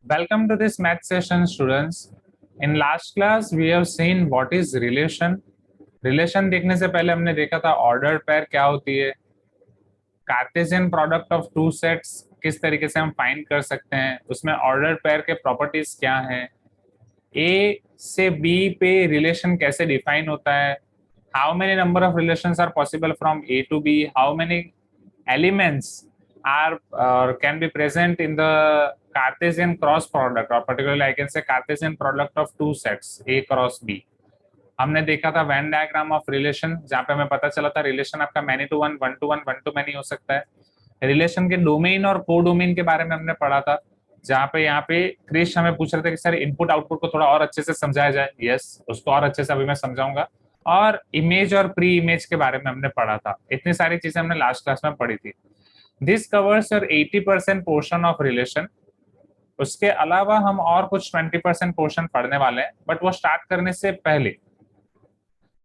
Welcome to this math session, students. In last class, we have seen what is relation. Relation देखने से पहले हमने देखा था ordered pair क्या होती है, Cartesian product of two sets किस तरीके से हम फाइंड कर सकते हैं, उसमें ऑर्डर्ड पेयर के प्रॉपर्टीज क्या हैं, ए से बी पे रिलेशन कैसे डिफाइन होता है, how many number of relations are possible from A to B, how many elements are can be present in the Cartesian cross product, or particularly I can say Cartesian product of two sets A cross B. हमने देखा था Venn diagram of relation, जहाँ पे हमें पता चला था relation आपका many to one, one to one, one to many हो सकता है। रिलेशन के डोमेन और को डोमेन के बारे में हमने पढ़ा था, जहाँ पे यहाँ पे क्रिश हमें पूछ रहे थे कि सर इनपुट आउटपुट को थोड़ा और अच्छे से समझाया जाए। यस, उसको और अच्छे से अभी मैं समझाऊंगा। और इमेज और प्री इमेज के बारे में हमने पढ़ा था। इतनी सारी चीजें हमने लास्ट क्लास में पढ़ी थी। This covers your 80% portion of relation. उसके अलावा हम और कुछ 20% पोर्शन पढ़ने वाले हैं, बट वो स्टार्ट करने से पहले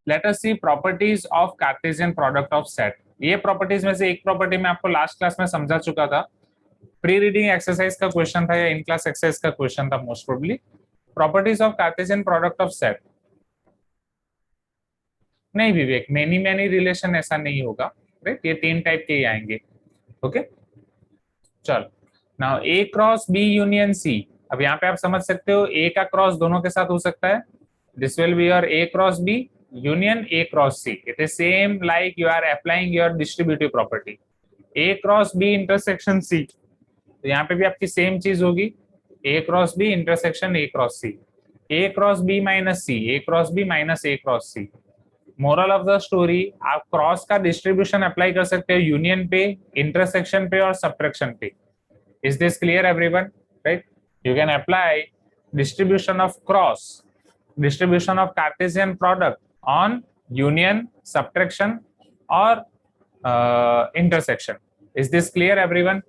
let us see properties of Cartesian product of set. ये प्रॉपर्टीज में से एक प्रॉपर्टी मैं आपको लास्ट क्लास में समझा चुका था, प्री रीडिंग एक्सरसाइज का क्वेश्चन था या इन क्लास एक्सरसाइज का क्वेश्चन था most probably. Properties of Cartesian product of set. नहीं विवेक, मेनी मेनी रिलेशन ऐसा नहीं होगा, राइट? ये तीन टाइप के ही आएंगे। ओके, चलो नाउ ए क्रॉस बी यूनियन सी। अब यहाँ पे आप समझ सकते हो ए का क्रॉस दोनों के साथ हो सकता है। This will be your A cross B union A cross C. It is same like you are applying your distributive property A cross B intersection C. तो यहाँ पे भी आपकी सेम चीज होगी, A cross B intersection A cross C, A cross B minus C, A cross B minus A cross C. Moral of the story, आप cross का distribution apply कर सकते हो यूनियन पे, इंटरसेक्शन पे और सब्ट्रैक्शन पे। Is this clear everyone? Right, you can apply distribution of cross, distribution of Cartesian product on union, subtraction or intersection. Is this clear everyone?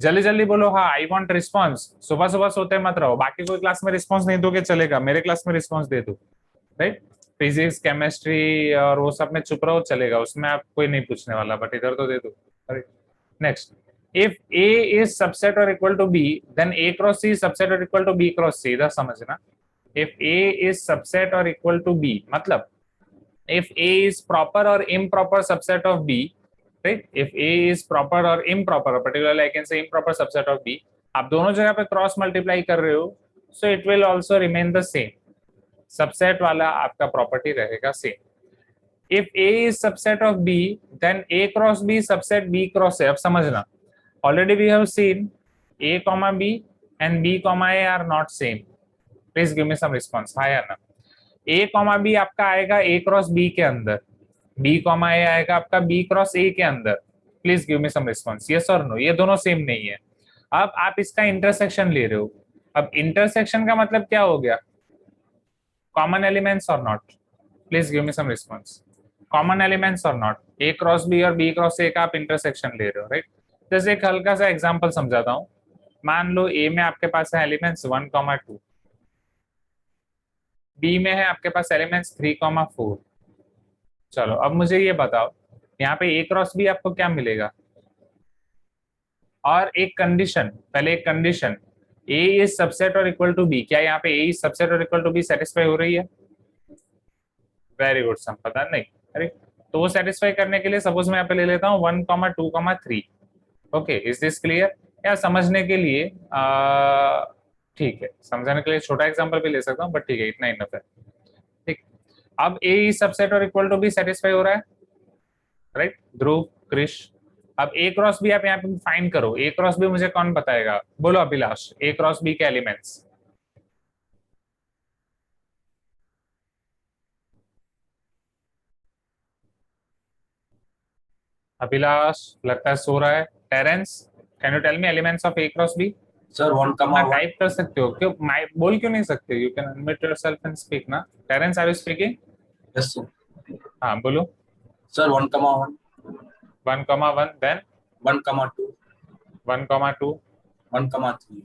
जल्दी जल्दी बोलो हाँ, आई वॉन्ट रिस्पॉन्स। सुबह सुबह सोते मत रहो, बाकी कोई क्लास में रिस्पॉन्स नहीं दोगे चलेगा, मेरे क्लास में रिस्पॉन्स दे दो। राइट, फिजिक्स केमिस्ट्री और वो सब में चुप रहो चलेगा, उसमें आप कोई नहीं पूछने वाला, बट इधर तो दे दो। Next, if A is subset or equal to B, then A cross C is subset or equal to B cross C. इधर समझना, if A is subset or equal to B, मतलब if A is proper or improper subset of B, right? If A is proper or improper, particularly I can say improper subset of B, आप दोनों जगह पे cross multiply कर रहे हो, so it will also remain the same. Subset वाला आपका property रहेगा same. If A is subset of B, then A cross B subset B cross A. अब समझना, already we have seen A comma B and B comma A are not same. Please give me some response. हाँ या ना? A comma B आपका आएगा A cross B के अंदर, B comma A आएगा आपका B cross A के अंदर। Please give me some response. Yes or no? ये दोनों सेम नहीं है। अब आप इसका इंटरसेक्शन ले रहे हो। अब इंटरसेक्शन का मतलब क्या हो गया? कॉमन एलिमेंट्स और not? Please give me some response. Common elements और नॉट? ए क्रॉस बी और बी क्रॉस ए का आप इंटरसेक्शन ले रहे हो, राइट? जैसे एक हल्का सा एग्जांपल समझाता हूँ। मान लो ए में आपके पास है एलिमेंट्स 1,2, बी में है आपके पास एलिमेंट्स 3,4। चलो अब मुझे ये बताओ, यहाँ पे ए क्रॉस बी आपको क्या मिलेगा? और एक कंडीशन, पहले एक कंडीशन, ए इज सबसेट और इक्वल टू बी। क्या यहाँ पे ए इज सबसेट और इक्वल टू बी सेटिस्फाई हो रही है? वेरी गुड संपदा। नहीं, अरे तो वो सेटिस्फाई करने के लिए सपोज मैं यहाँ पे ले लेता हूँ 1,2,3। Okay, is this clear? या समझने के लिए ठीक है, समझाने के लिए छोटा एग्जांपल भी ले सकता हूँ, बट ठीक है, इतना इनफ है। ठीक, अब ए इज सबसेट और इक्वल टू बी सेटिस्फाई हो रहा है, राइट? ध्रुव, क्रिश, अब ए क्रॉस बी आप यहाँ पे फाइंड करो। ए क्रॉस बी मुझे कौन बताएगा? बोलो अभिलाष, ए क्रॉस बी के एलिमेंट्स। अभिलाष लगता है सो रहा है। Terence, can you tell me elements of A cross B? Sir 1,1 type कर सकते हो, क्यों बोल क्यों नहीं सकते? You can unmute yourself and speak ना। Terence, are you speaking? Yes sir. हाँ बोलो। Sir 1,1 1,1, then 1,2 1,2, 1,3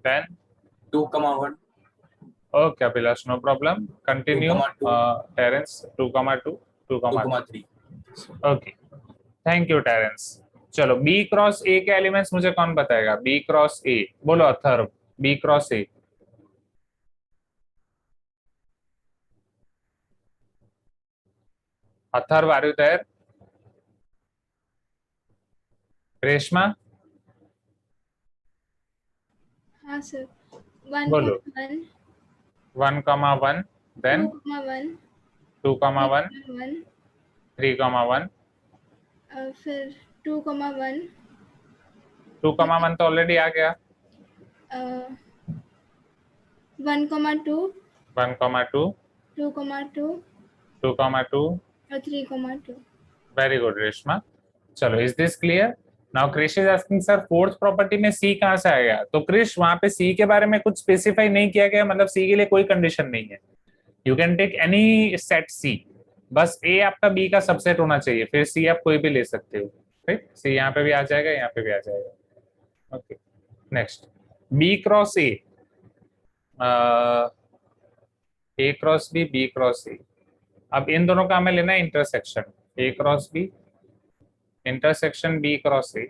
then 2,1 okay Abhilash, no problem, continue. 2,2 Terence 2,2, 2,3। 2,3 okay, thank you Terence. चलो बी क्रॉस ए के एलिमेंट्स मुझे कौन बताएगा? बी क्रॉस ए, बोलो Atharva. B cross A, Atharva are you there? Reshma हाँ sir, 1 बोलो। 1 1,1 देन 2 1 2,1 1 3,1 फिर 2 1 2,1 तो ऑलरेडी आ गया। 1 2 1,2 2 2 2,2 और 3 2। Very good Reshma. चलो, is this clear? Now Krish is asking sir fourth property में सी कहाँ से आएगा? तो क्रिश वहां पे सी के बारे में कुछ स्पेसिफाई नहीं किया गया, मतलब सी के लिए कोई कंडीशन नहीं है। You can take any set C, बस ए आपका बी का सबसेट होना चाहिए, फिर सी आप कोई भी ले सकते हो। राइट, सी यहाँ पे भी आ जाएगा, यहाँ पे भी आ जाएगा। Okay, next B cross A cross B cross A. अब इन दोनों का हमें लेना है intersection, A cross B intersection B cross A.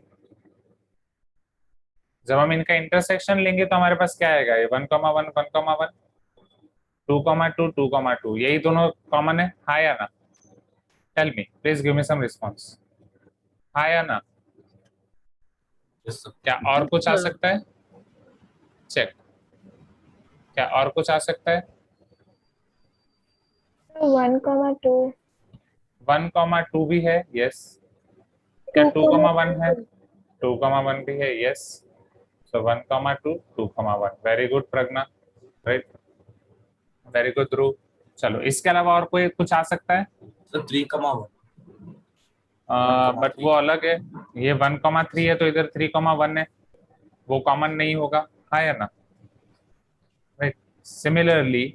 जब हम इनका इंटरसेक्शन लेंगे तो हमारे पास क्या आएगा? ये 1,1 1,1 2,2 2,2, यही दोनों कॉमन है, हाँ या ना? Tell me please, give me some response, हाँ या ना? Yes, sir. क्या और कुछ आ सकता है? चेक, क्या और कुछ आ सकता है? 1,2 1,2 भी है, यस। क्या 2,1 है? 2,1 भी है, यस। सो 1,2 2,1, वेरी गुड प्रज्ञा, राइट, वेरी गुड ध्रुव। चलो, इसके अलावा और कोई कुछ आ सकता है? Sir, 3,1. बट वो अलग है, ये 1,3 है तो इधर 3,1 है, वो कॉमन नहीं होगा, हाँ या ना? राइट, सिमिलरली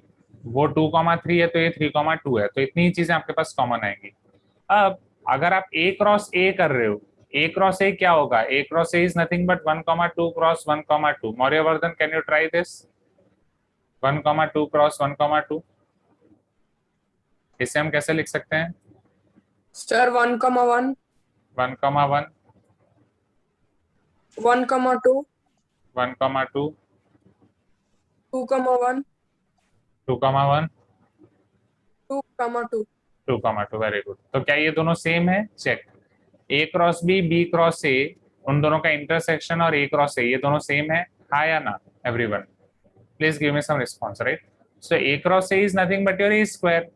वो 2,3 है तो ये 3,2 है, तो इतनी ही चीजें आपके पास कॉमन आएंगी। अब अगर आप ए क्रॉस ए कर रहे हो, ए क्रॉस ए क्या होगा? A cross A is nothing but 1,2 cross 1,2। Mauryavardhan, can you try this? 1,2 cross 1,2, इसे हम कैसे लिख सकते हैं? Sir 1,1 1,1 1,2 1,2 2,1 2,1 2,2 2,2, very good. तो क्या ये दोनों सेम है? Check, A cross B cross A, उन दोनों का इंटरसेक्शन और ए क्रॉस ए, ये दोनों सेम है, हाँ या ना? Everyone please give me some response, right? So A cross A is nothing but your A square,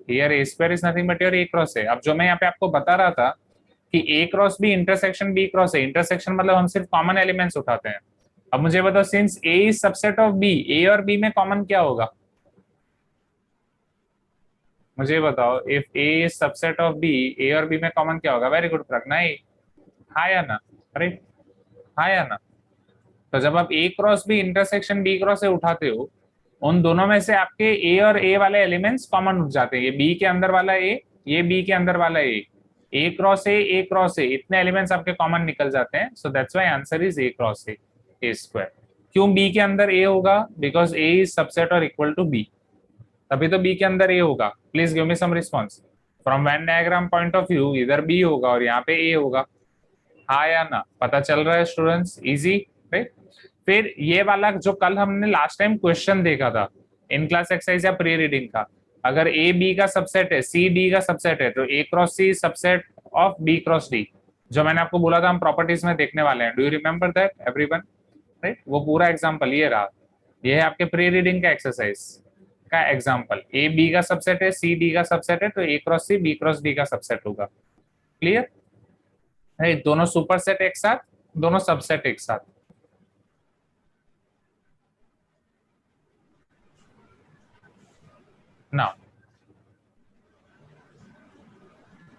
here A square is nothing but your A cross A. अब जो मैं यहाँ पे आपको बता रहा था कि A cross B intersection B cross A, intersection मतलब हम सिर्फ कॉमन एलिमेंट्स उठाते हैं। अब मुझे बताओ, since A is subset of B, A और बी में कॉमन क्या होगा? मुझे बताओ, if A is subset of B, A और बी में कॉमन क्या होगा? वेरी गुड प्रज्ञा, हाँ या ना? अरे हाँ या ना? तो जब आप A cross B intersection B cross A उठाते हो, उन दोनों में से आपके ए और ए वाले एलिमेंट्स कॉमन उठ जाते हैं। ये बी के अंदर वाला ए, ये बी के अंदर वाला ए क्रॉस ए, इतने एलिमेंट्स आपके कॉमन निकल जाते हैं। So that's why answer is A cross A square. क्यों बी के अंदर ए होगा? बिकॉज ए इज सबसेट और इक्वल टू बी, तभी तो बी के अंदर ए होगा। Please give me some response. From Venn diagram point of view इधर बी होगा और यहाँ पे ए होगा, हाँ या ना? पता चल रहा है स्टूडेंट्स? Easy, right? फिर ये वाला जो कल हमने लास्ट टाइम क्वेश्चन देखा था इन क्लास एक्सरसाइज या प्री रीडिंग का, अगर ए बी का सबसेट है, सी डी का सबसेट है, तो A cross C subset of B cross D, जो मैंने आपको बोला था हम प्रॉपर्टीज में देखने वाले हैं। Do you remember that everyone? Right, वो पूरा एग्जांपल ये रहा, ये है आपके प्री रीडिंग का एक्सरसाइज का एग्जांपल। ए बी का सबसेट है, सी डी का सबसेट है, तो A cross C B cross D का सबसेट होगा। क्लियर? राइट, दोनों सुपर सेट एक साथ, दोनों सबसेट एक साथ। नाउ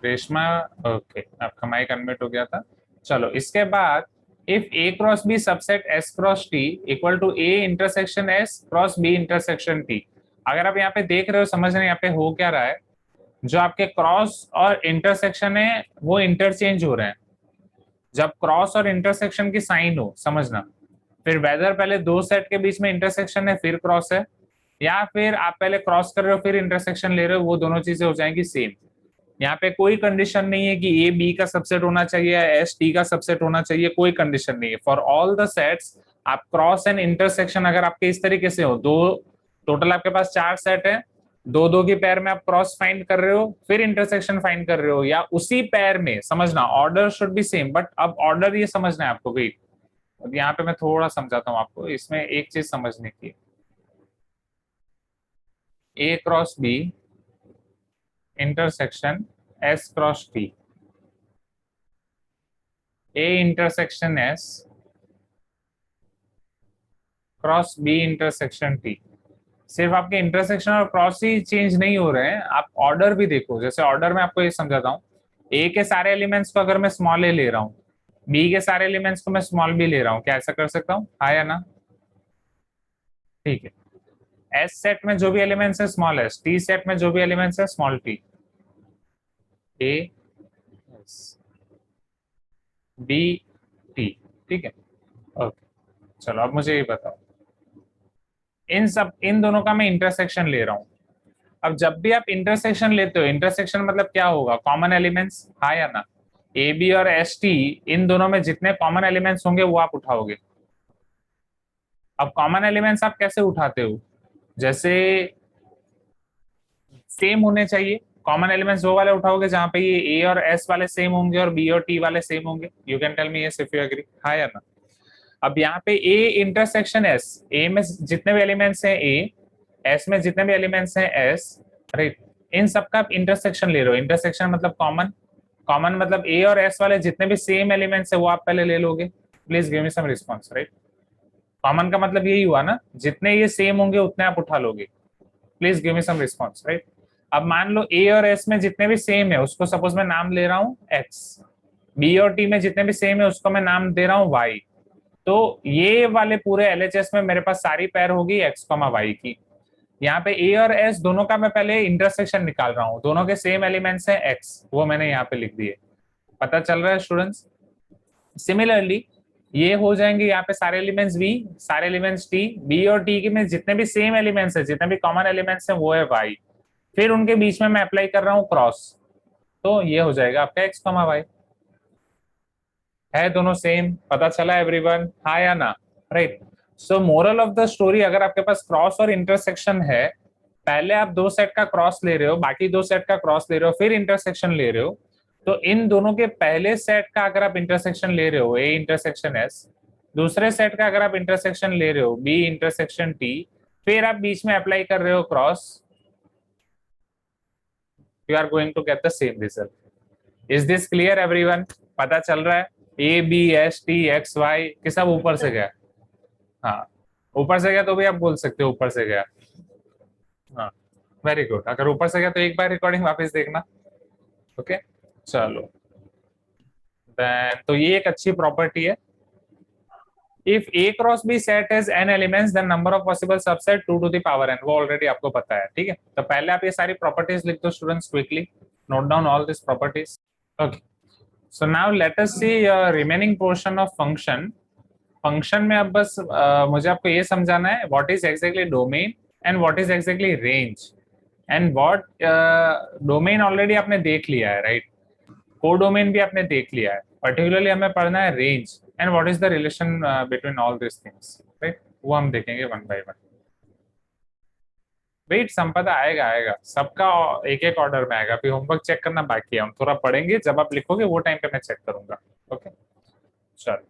रेशमा, ओके, आपका माइक अनम्यूट हो गया था। चलो, इसके बाद if A cross B subset S cross T equal to A intersection S cross B intersection T. अगर आप यहाँ पे देख रहे हो, समझ रहे हैं यहाँ पे हो क्या रहा है, जो आपके क्रॉस और इंटरसेक्शन है वो इंटरचेंज हो रहे हैं। जब क्रॉस और इंटरसेक्शन की साइन हो, समझना, फिर वेदर पहले दो सेट के बीच में इंटरसेक्शन है फिर क्रॉस है, या फिर आप पहले क्रॉस कर रहे हो फिर इंटरसेक्शन ले रहे हो, वो दोनों चीजें हो जाएंगी सेम। यहाँ पे कोई कंडीशन नहीं है कि ए बी का सबसेट होना चाहिए या एस टी का सबसेट होना चाहिए, कोई कंडीशन नहीं है। फॉर ऑल द सेट्स आप क्रॉस एंड इंटरसेक्शन अगर आपके इस तरीके से हो, दो टोटल आपके पास 4 सेट है, दो दो की पैर में आप क्रॉस फाइंड कर रहे हो, फिर इंटरसेक्शन फाइंड कर रहे हो, या उसी पैर में, समझना order should be same, but अब ऑर्डर ये समझना है आपको। वेट, अब यहाँ पे मैं थोड़ा समझाता हूँ आपको, इसमें एक चीज समझने की, A cross B intersection S cross T, A intersection S cross B intersection T. सिर्फ आपके इंटरसेक्शन और क्रॉस ही चेंज नहीं हो रहे हैं, आप ऑर्डर भी देखो। जैसे ऑर्डर में आपको ये समझाता हूँ, ए के सारे एलिमेंट्स को अगर मैं स्मॉल ए ले रहा हूँ, बी के सारे एलिमेंट्स को मैं स्मॉल बी ले रहा हूँ, क्या ऐसा कर सकता हूँ? हाँ या ना? ठीक है। एस सेट में जो भी एलिमेंट्स है स्मॉल एस, टी सेट में जो भी एलिमेंट्स है small T, A S B T, ठीक है। ओके, चलो अब मुझे ये बताओ, इन दोनों का मैं इंटरसेक्शन ले रहा हूं। अब जब भी आप इंटरसेक्शन लेते हो, इंटरसेक्शन मतलब क्या होगा? कॉमन एलिमेंट्स, हाँ या ना? ए बी और एस टी, इन दोनों में जितने कॉमन एलिमेंट्स होंगे वो आप उठाओगे। अब कॉमन एलिमेंट्स आप कैसे उठाते हो? जैसे सेम होने चाहिए कॉमन एलिमेंट्स, वो वाले उठाओगे जहां पे ये ए और एस वाले सेम होंगे और बी और टी वाले सेम होंगे। You can tell me yes if you agree, हाँ या ना? अब यहाँ पे ए इंटरसेक्शन एस, ए में जितने भी एलिमेंट्स हैं ए, एस में जितने भी एलिमेंट्स हैं एस, राइट, इन सबका आप इंटरसेक्शन ले रहे हो। इंटरसेक्शन मतलब कॉमन, कॉमन मतलब ए और एस वाले जितने भी सेम एलिमेंट्स है वो आप पहले ले लोगे। Please give me some response, right? Common का मतलब यही हुआ ना, जितने ये सेम होंगे उतने आप उठा लोगे। Please give me some response, right? अब मान लो ए और एस में जितने भी सेम है उसको सपोज मैं नाम ले रहा हूँ एक्स, बी और टी में जितने भी सेम है उसको मैं नाम दे रहा हूँ वाई। तो ये वाले पूरे एलएचएस में मेरे पास सारी पैर होगी एक्स कॉमा वाई की। यहाँ पे ए और एस दोनों का मैं पहले इंटरसेक्शन निकाल रहा हूँ, दोनों के सेम एलिमेंट्स हैं एक्स, वो मैंने यहाँ पे लिख दिए। पता चल रहा है स्टूडेंट्स? सिमिलरली ये हो जाएंगे यहाँ पे सारे एलिमेंट्स बी, सारे एलिमेंट्स टी, बी और टी के में जितने भी सेम एलिमेंट्स है, जितने भी कॉमन एलिमेंट्स हैं वो है वाई, फिर उनके बीच में मैं अप्लाई कर रहा हूँ क्रॉस, तो ये हो जाएगा आपका एक्स कॉमा वाई। है दोनों सेम? पता चला एवरीवन, हाँ या ना? Right. So moral of the story, अगर आपके पास क्रॉस और इंटरसेक्शन है, पहले आप दो सेट का क्रॉस ले रहे हो, बाकी दो सेट का क्रॉस ले रहे हो, फिर इंटरसेक्शन ले रहे हो, तो इन दोनों के पहले सेट का अगर आप इंटरसेक्शन ले रहे हो ए इंटरसेक्शन एस, दूसरे सेट का अगर आप इंटरसेक्शन ले रहे हो बी इंटरसेक्शन टी, फिर आप बीच में अप्लाई कर रहे हो cross, you are going to get the same result. Is this clear everyone? पता चल रहा है? A B S T X Y कि सब ऊपर से गया? हाँ, ऊपर से गया तो भी आप बोल सकते हो ऊपर से गया। हाँ, वेरी गुड। अगर ऊपर से गया तो एक बार रिकॉर्डिंग वापस देखना। ओके, चलो तो ये एक अच्छी प्रॉपर्टी है। If A cross B set has n elements then number of possible subset 2 to the power n, वो ऑलरेडी आपको पता है, ठीक है? तो पहले आप ये सारी प्रॉपर्टीज लिख दो students, quickly note down all this properties. Okay, so now let us see remaining portion of function. Function में अब बस मुझे आपको ये समझाना है what is exactly domain and what is exactly range and what domain already आपने देख लिया है, राइट? कोडोमेन भी आपने देख लिया है, पर्टिकुलरली हमें पढ़ना है range and what is the relation between all this things, right? वो हम देखेंगे वन बाय वन। वेट, संपदा आएगा आएगा, सबका एक एक ऑर्डर में आएगा। अभी होमवर्क चेक करना बाकी है, हम थोड़ा पढ़ेंगे, जब आप लिखोगे वो टाइम पे मैं चेक करूंगा। ओके, चलो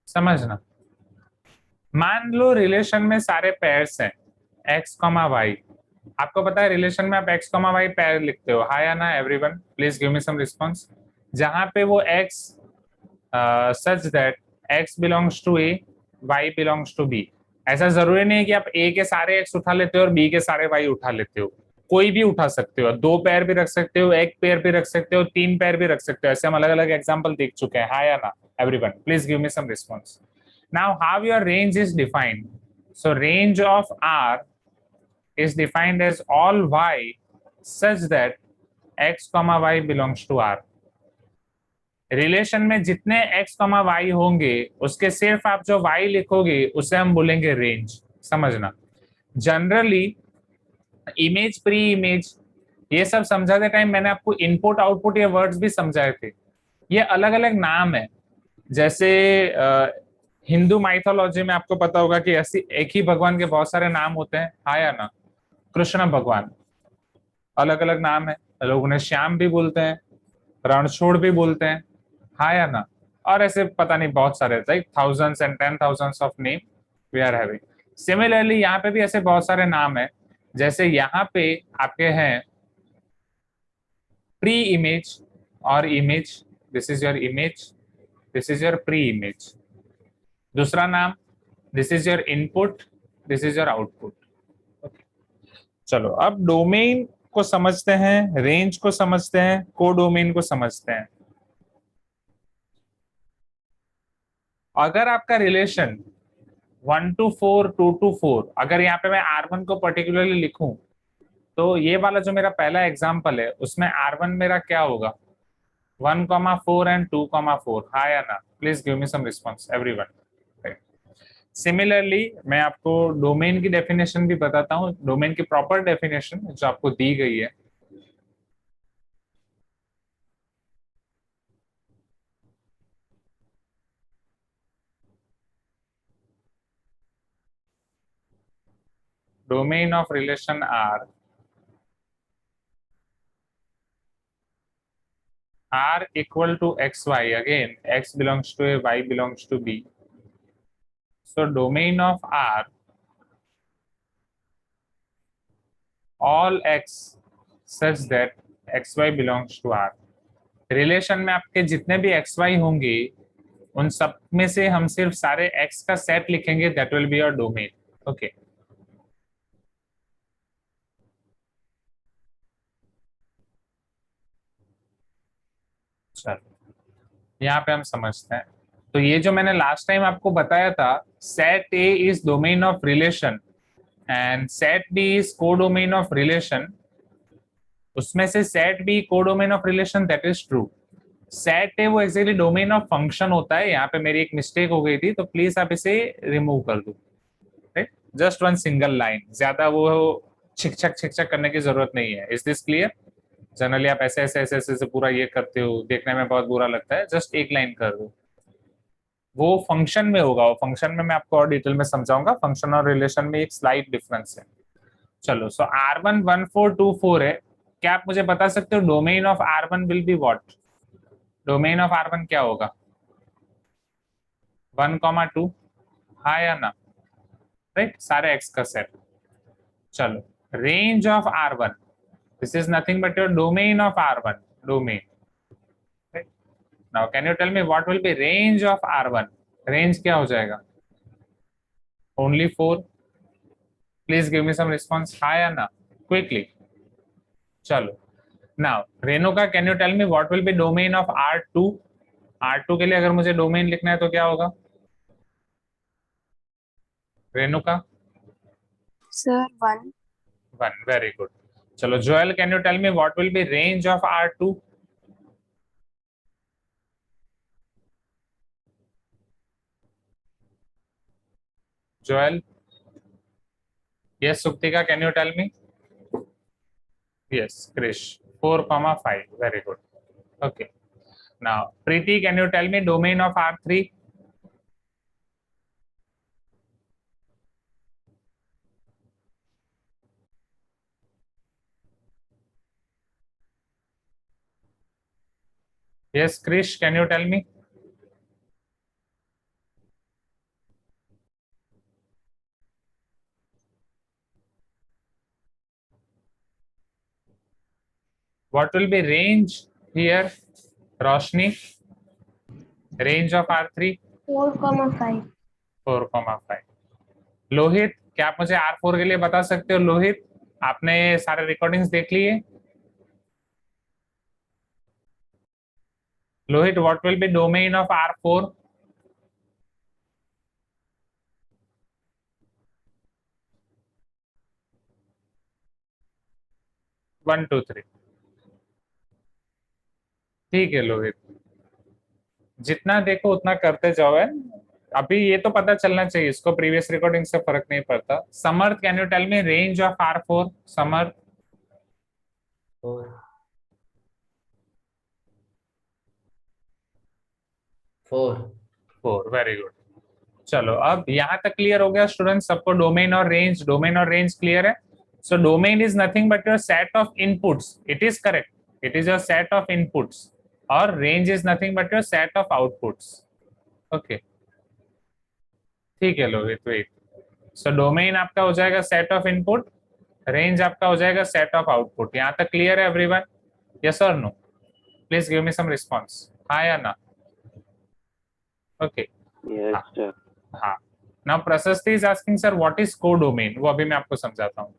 समझना, मान लो रिलेशन में सारे पेयर्स हैं एक्स कॉमा वाई। आपको पता है रिलेशन में आप एक्स कॉमा वाई पेयर लिखते हो, हाँ या ना everyone? Please give me some response. जहां पे वो X such that X belongs to A, Y belongs to B. ऐसा जरूरी नहीं है कि आप ए के सारे एक्स उठा लेते हो और बी के सारे वाई उठा लेते हो, कोई भी उठा सकते हो। दो पेयर भी रख सकते हो, एक पेयर भी रख सकते हो, तीन पेयर भी रख सकते हो। ऐसे हम अलग अलग एग्जाम्पल देख चुके हैं, हाँ या ना everyone? Please give me some response. Now how your range is defined? So range of R is defined as all y such that x, y belongs to R. Relation में जितने x, y होंगे उसके सिर्फ आप जो y लिखोगे उसे हम बोलेंगे रेंज. समझना. जनरली इमेज, प्री इमेज, ये सब समझाते टाइम मैंने आपको इनपुट आउटपुट ये वर्ड्स भी समझाए थे. ये अलग अलग नाम है. जैसे हिंदू माइथोलॉजी में आपको पता होगा कि ऐसी एक ही भगवान के बहुत सारे नाम होते हैं, हाँ या ना. कृष्ण भगवान, अलग अलग नाम है. लोग उन्हें श्याम भी बोलते हैं, रणछोड़ भी बोलते हैं, हाँ या ना. और ऐसे पता नहीं बहुत सारे, like thousands and 10,000 of name we are having. Similarly यहाँ पे भी ऐसे बहुत सारे नाम है. जैसे यहाँ पे आपके हैं प्री इमेज और image. This is your image, this is your pre image. दूसरा नाम, this is your input, this is your output. चलो अब डोमेन को समझते हैं, रेंज को समझते हैं, कोडोमेन को समझते हैं. अगर आपका रिलेशन 1 to 4, 2 to 4, अगर यहाँ पे मैं R1 को पर्टिकुलरली लिखूं तो ये वाला जो मेरा पहला एग्जांपल है उसमें R1 मेरा क्या होगा, 1,4 एंड 2,4. हाँ या ना. Please give me some response everyone. Similarly मैं आपको डोमेन की डेफिनेशन भी बताता हूँ, डोमेन की प्रॉपर डेफिनेशन जो आपको दी गई है. Domain of relation R equal to xy. Again, x belongs to A, y belongs to B. So domain of R, all x such that xy belongs to R. Relation में आपके जितने भी xy होंगे उन सब में से हम सिर्फ सारे x का सेट लिखेंगे. That will be your domain. Okay. चलो यहाँ पे हम समझते हैं. तो ये जो मैंने लास्ट टाइम आपको बताया था, set A is domain of relation and set B is codomain of relation. उसमें से set B codomain of relation, that is true. Set A वो एक्चुअली डोमेन ऑफ फंक्शन होता है. यहाँ पे मेरी एक मिस्टेक हो गई थी तो प्लीज आप इसे रिमूव कर दो. Right, just one single line, ज्यादा वो छिकछक करने की जरूरत नहीं है. Is this clear? जनरली आप ऐसे ऐसे ऐसे ऐसे पूरा ये करते हो, देखने में बहुत बुरा लगता है. जस्ट एक लाइन कर दो. वो फंक्शन में होगा, वो फंक्शन में मैं आपको और डिटेल में समझाऊंगा. फंक्शन और रिलेशन में एक स्लाइट डिफरेंस है. चलो, सो R1 1424 है. क्या आप मुझे बता सकते हो domain of R1 will be what? Domain of R1 क्या होगा? 1,2. हाँ या ना? राइट, सारे x का सेट. चलो, range of R1, this is nothing but your domain of R1. Domain. Right? Now, can you tell me what will be range of R1? Range क्या हो जाएगा? Only 4. Please give me some response. हाँ या ना? Quickly. चलो. Now, Renuka, can you tell me what will be domain of R2? R2 के लिए अगर मुझे डोमेन लिखना है तो क्या होगा? रेणुका? Sir, 1. 1. Very good. चलो, Joel, can you tell me what will be range of R2? Joel? Yes, Suktika, can you tell me? Yes, Krish. 4,5. Very good. Okay. Now, Preeti, can you tell me domain of R3? Yes, Krish, can you tell me? What will be range here? Roshni? Range of R3? 4,5. 4,5. Lohit, क्या आप मुझे R4 के लिए बता सकते हो? लोहित, आपने सारे रिकॉर्डिंग्स देख लिए? Lohit, what will be domain of R4? 1 2 3। ठीक है लोहित, जितना देखो उतना करते जाओ है। अभी ये तो पता चलना चाहिए, इसको प्रीवियस रिकॉर्डिंग से फर्क नहीं पड़ता। Samarth, can you tell me range of R4? Samarth, 4 4 4, very good. चलो अब यहाँ तक क्लियर हो गया स्टूडेंट्स सबको? डोमेन और रेंज, डोमेन और रेंज क्लियर है? So domain is nothing but your set of inputs, it is correct, it is your set of inputs. और range is nothing but your set of outputs. Okay, ठीक है Lohit, wait. So domain आपका हो जाएगा set of input, range आपका हो जाएगा set of output. यहाँ तक क्लियर है एवरीवन? यस और no? Please give me some response, हाँ या ना? Okay, Yes, sir. हाँ। Now Prashasti is asking sir what is codomain, वो अभी मैं आपको समझाता हूँ।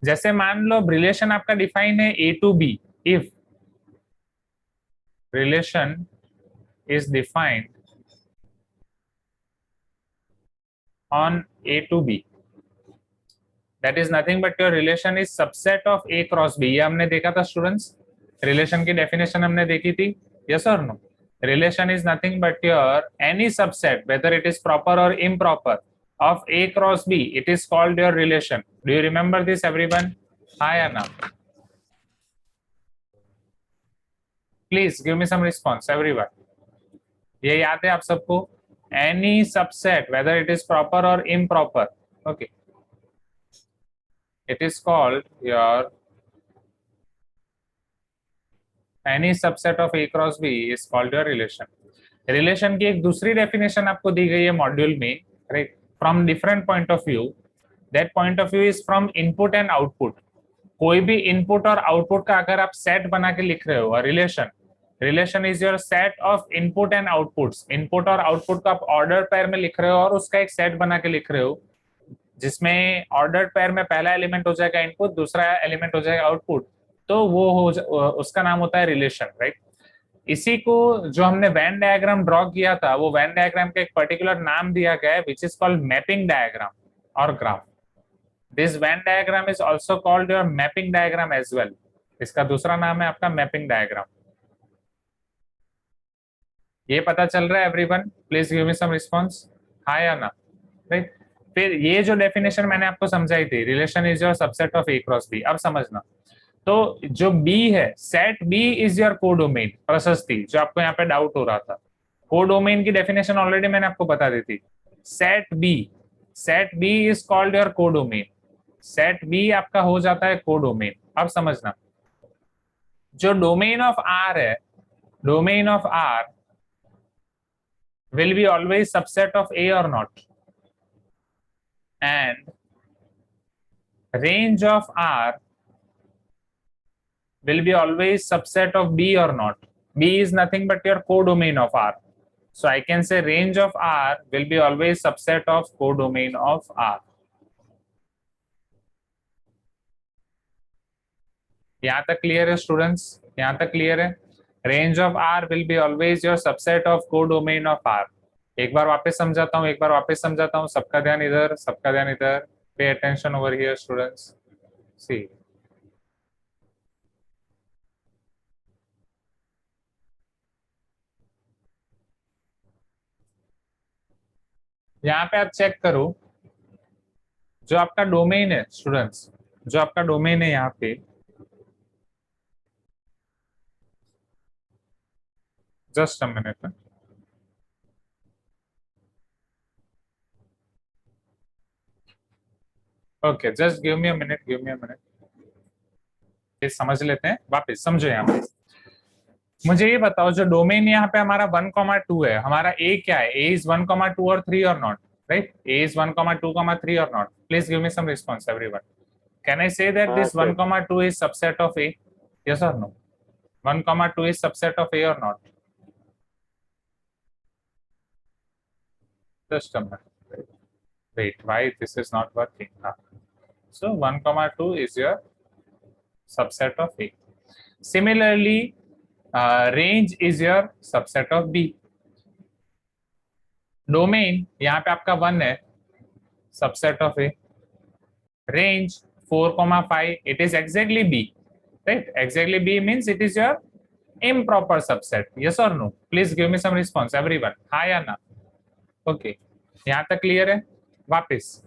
जैसे मान लो रिलेशन आपका डिफाइन है A to B, if relation is defined on A to B, that is nothing but your relation is subset of A cross B। ये हमने देखा था स्टूडेंट्स, रिलेशन की डेफिनेशन हमने देखी थी, यस और no? Relation is nothing but your any subset whether it is proper or improper of A cross B, it is called your relation। Do you remember this everyone? हाँ या ना? Please give me some response everyone। ये याद है आप सबको? Any subset whether it is proper or improper, okay, it is called your any subset of A cross B is called your relation। Relation की एक दूसरी डेफिनेशन आपको दी गई है मॉड्यूल में, right, from different point of view. That point of view is from input and output. कोई भी input और आउटपुट का अगर आप सेट बना के लिख रहे हो, relation, relation is your set of input and outputs. Input और आउटपुट का आप ऑर्डर पेयर में लिख रहे हो और उसका एक सेट बना के लिख रहे हो, जिसमें ऑर्डर पेयर में पहला एलिमेंट हो जाएगा इनपुट, दूसरा एलिमेंट हो जाएगा आउटपुट, तो वो उसका नाम होता है रिलेशन, राइट। इसी को जो हमने वेन डायग्राम ड्रॉ किया था, वो वेन डायग्राम का एक पर्टिकुलर नाम दिया गया है which is called mapping diagram और graph. This Venn diagram is also called your mapping diagram as well. इसका दूसरा नाम है आपका मैपिंग डायग्राम। ये पता चल रहा है everyone? Please give me some response, हाँ या ना, राइट। फिर ये जो डेफिनेशन मैंने आपको समझाई थी, relation is your subset of A cross B, अब समझना। तो जो B है, set B is your codomain. प्रशस्ति, जो आपको यहाँ पे डाउट हो रहा था, कोडोमेन की डेफिनेशन ऑलरेडी मैंने आपको बता दी थी। Set B is called your codomain. Set B आपका हो जाता है कोडोमेन। अब समझना, जो डोमेन ऑफ R है, domain of R will be always subset of A or not, and range of R will be always subset of B or not. B is nothing but your codomain of R, so I can say range of R will be always subset of codomain of R। यहाँ तक clear है students? यहाँ तक clear है? Range of R will be always your subset of codomain of R। एक बार वापस समझाता हूँ, सबका ध्यान इधर, सबका ध्यान इधर। Pay attention over here students, see. यहाँ पे आप चेक करो, जो आपका डोमेन है स्टूडेंट्स, जो आपका डोमेन है यहाँ पे, just a minute, okay, just give me a minute, ये समझ लेते हैं, वापस समझो। यहाँ पे मुझे ये बताओ, जो डोमेन यहाँ पे हमारा 1,2 है, हमारा A क्या है? A इज 1,2 और 3 और नॉट, राइट? A इज 1,2, 3 और not. Please give me some response everyone. Can I say that this 1,2 is subset of A? Yes और no? 1,2 is subset of A और not? Just a minute. Wait, why this is not working? So 1,2 is your subset of A. Similarly, range is your subset of B. Domain यहाँ पे आपका 1 है, subset of A. Range 4,5, it is exactly B, right? Exactly B means it is your improper subset. Yes or no? Please give me some response, everyone. हाँ या ना? Okay, यहाँ तक clear है? वापस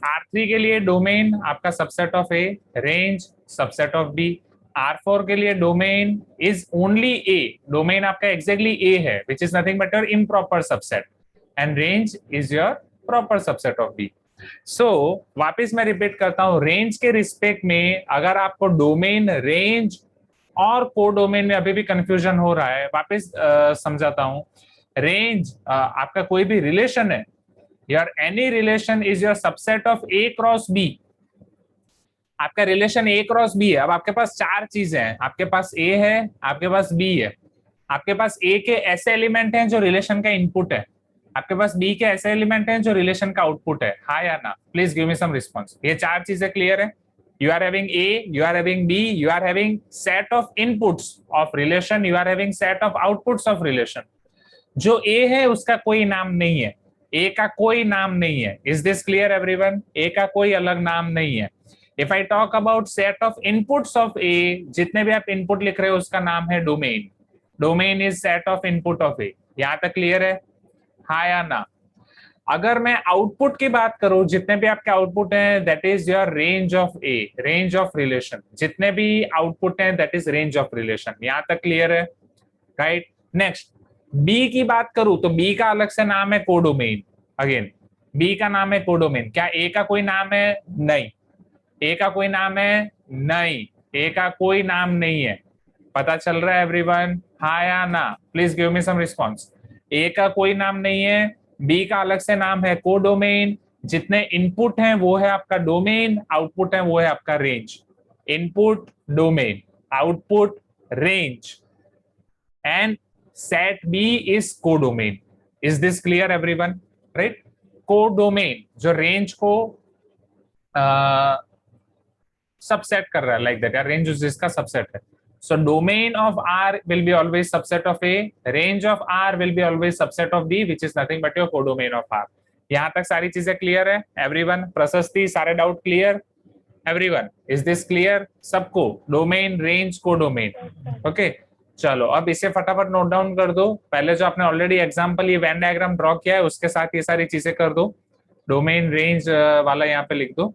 R3 के लिए डोमेन आपका subset of A, range subset of B. R4 के लिए domain is only A, domain आपका एग्जैक्टली A है, which is nothing but your improper subset, and range is your proper subset of B. सो वापस मैं repeat करता हूं, range के respect में अगर आपको डोमेन, रेंज और कोडोमेन में अभी भी कंफ्यूजन हो रहा है, वापस समझाता हूं. रेंज आपका कोई भी रिलेशन है, your any relation is your subset of A cross B. आपका रिलेशन A क्रॉस B है. अब आपके पास चार चीजें हैं, आपके पास A है, आपके पास B है, आपके पास A के ऐसे एलिमेंट हैं जो रिलेशन का इनपुट है, आपके पास B के ऐसे एलिमेंट हैं जो रिलेशन का आउटपुट है. हाँ या ना? Please give me some response. ये चार चीजें क्लियर है? You are having A, you are having B, you are having set of inputs of relation, you are having set of outputs of relation. जो A है उसका कोई नाम नहीं है, A का कोई नाम नहीं है. Is this clear everyone? A का कोई अलग नाम नहीं है. If I talk about set of inputs of A, जितने भी आप इनपुट लिख रहे हो उसका नाम है domain. Domain is set of input of A. यहाँ तक क्लियर है? हाँ या ना? अगर मैं आउटपुट की बात करूं, जितने भी आपके आउटपुट हैं that is your range of A, range of relation. जितने भी आउटपुट हैं that is range of relation. यहां तक क्लियर है? राइट. नेक्स्ट B की बात करूं तो B का अलग से नाम है कोडोमेन. अगेन B का नाम है कोडोमेन. क्या A का कोई नाम है? नहीं. A का कोई नाम है? नहीं. A का कोई नाम नहीं है. पता चल रहा है एवरीवन? हाँ या ना? Please give me some response. A का कोई नाम नहीं है, B का अलग से नाम है कोडोमेन. जितने इनपुट हैं वो है आपका डोमेन, आउटपुट है वो है आपका range. Input domain, output range, and set B is codomain. Is this clear everyone? Right. Codomain जो रेंज को सबसेट कर रहा है, लाइक दैट, या रेंज जिसका सबसेट है. So domain of R will be always subset of A. Range of R will be always subset of B, which is nothing but your codomain of R. यहाँ तक सारी चीजें clear है everyone? Prashasti, सारे doubt clear everyone? Is this clear सबको? Domain, range, codomain. Okay, चलो अब इसे फटाफट नोट डाउन कर दो. पहले जो आपने ऑलरेडी एग्जांपल ये वेन डायग्राम ड्रॉ किया है उसके साथ ये सारी चीजें कर दो. डोमेन, रेंज वाला यहाँ पे लिख दो.